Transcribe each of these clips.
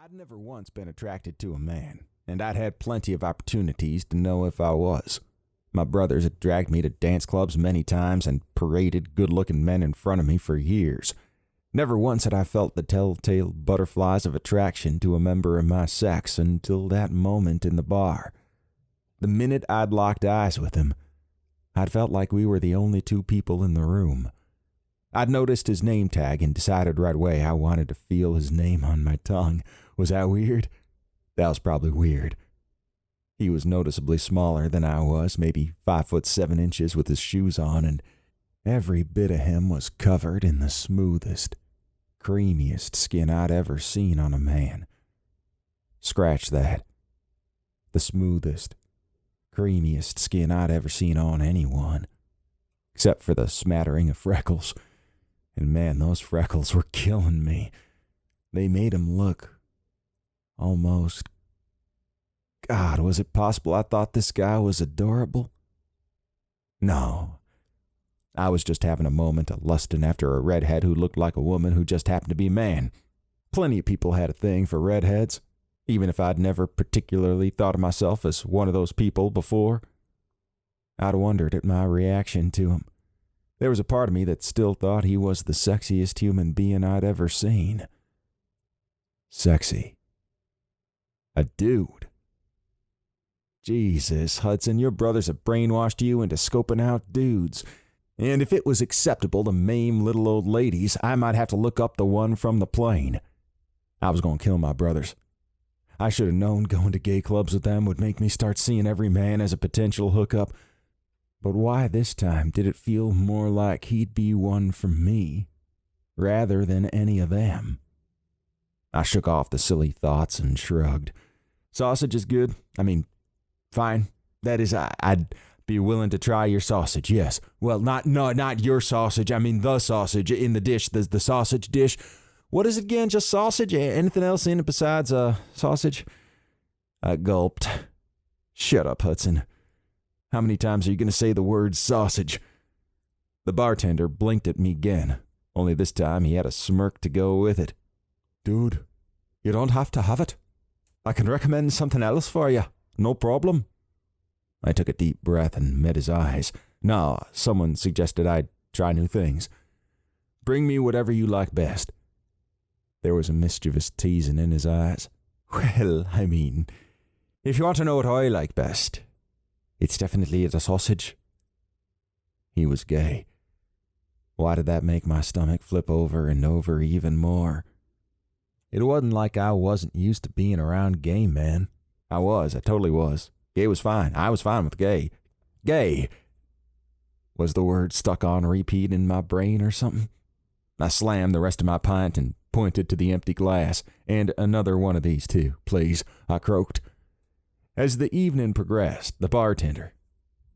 I'd never once been attracted to a man, and I'd had plenty of opportunities to know if I was. My brothers had dragged me to dance clubs many times and paraded good-looking men in front of me for years. Never once had I felt the telltale butterflies of attraction to a member of my sex until that moment in the bar. The minute I'd locked eyes with him, I'd felt like we were the only two people in the room. I'd noticed his name tag and decided right away I wanted to feel his name on my tongue. Was that weird? That was probably weird. He was noticeably smaller than I was, maybe 5'7" with his shoes on, and every bit of him was covered in the smoothest, creamiest skin I'd ever seen on a man. Scratch that. The smoothest, creamiest skin I'd ever seen on anyone. Except for the smattering of freckles. And man, those freckles were killing me. They made him look almost... God, was it possible I thought this guy was adorable? No. I was just having a moment of lusting after a redhead who looked like a woman who just happened to be a man. Plenty of people had a thing for redheads, even if I'd never particularly thought of myself as one of those people before. I'd wondered at my reaction to him. There was a part of me that still thought he was the sexiest human being I'd ever seen. Sexy. A dude. Jesus, Hudson, your brothers have brainwashed you into scoping out dudes. And if it was acceptable to maim little old ladies, I might have to look up the one from the plane. I was going to kill my brothers. I should have known going to gay clubs with them would make me start seeing every man as a potential hookup. But why this time did it feel more like he'd be one for me, rather than any of them? I shook off the silly thoughts and shrugged. Sausage is good. Fine. That is, I'd be willing to try your sausage, yes. Well, not your sausage. The sausage in the dish, the sausage dish. What is it again? Just sausage? Anything else in it besides sausage? I gulped. Shut up, Hudson. How many times are you going to say the word sausage? The bartender blinked at me again, only this time he had a smirk to go with it. Dude, you don't have to have it. I can recommend something else for you. No problem. I took a deep breath and met his eyes. No, someone suggested I'd try new things. Bring me whatever you like best. There was a mischievous teasing in his eyes. Well, if you want to know what I like best, it's definitely the sausage. He was gay. Why did that make my stomach flip over and over even more? It wasn't like I wasn't used to being around gay men. I totally was. Gay was fine. I was fine with gay. Gay! Was the word stuck on repeat in my brain or something? I slammed the rest of my pint and pointed to the empty glass. And another one of these too, please, I croaked. As the evening progressed, the bartender,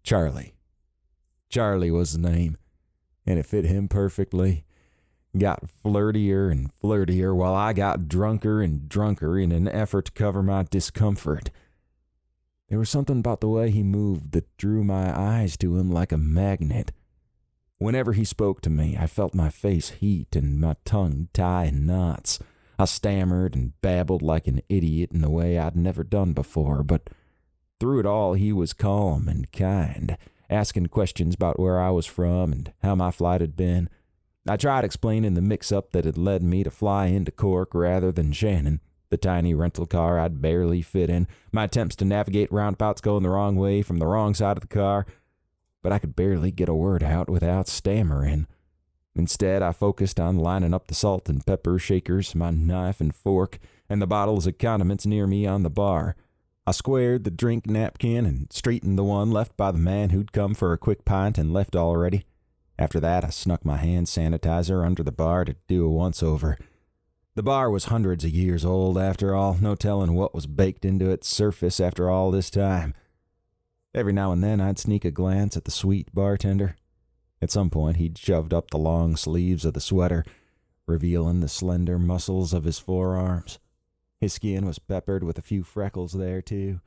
Charlie was the name, and it fit him perfectly, got flirtier and flirtier while I got drunker and drunker in an effort to cover my discomfort. There was something about the way he moved that drew my eyes to him like a magnet. Whenever he spoke to me, I felt my face heat and my tongue tie in knots. I stammered and babbled like an idiot in a way I'd never done before, but through it all he was calm and kind, asking questions about where I was from and how my flight had been. I tried explaining the mix-up that had led me to fly into Cork rather than Shannon, the tiny rental car I'd barely fit in, my attempts to navigate roundabouts going the wrong way from the wrong side of the car, but I could barely get a word out without stammering. Instead, I focused on lining up the salt and pepper shakers, my knife and fork, and the bottles of condiments near me on the bar. I squared the drink napkin and straightened the one left by the man who'd come for a quick pint and left already. After that, I snuck my hand sanitizer under the bar to do a once-over. The bar was hundreds of years old, after all, no telling what was baked into its surface after all this time. Every now and then, I'd sneak a glance at the sweet bartender. At some point, he'd shoved up the long sleeves of the sweater, revealing the slender muscles of his forearms. His skin was peppered with a few freckles there, too,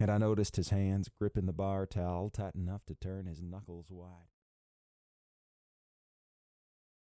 and I noticed his hands gripping the bar towel tight enough to turn his knuckles wide.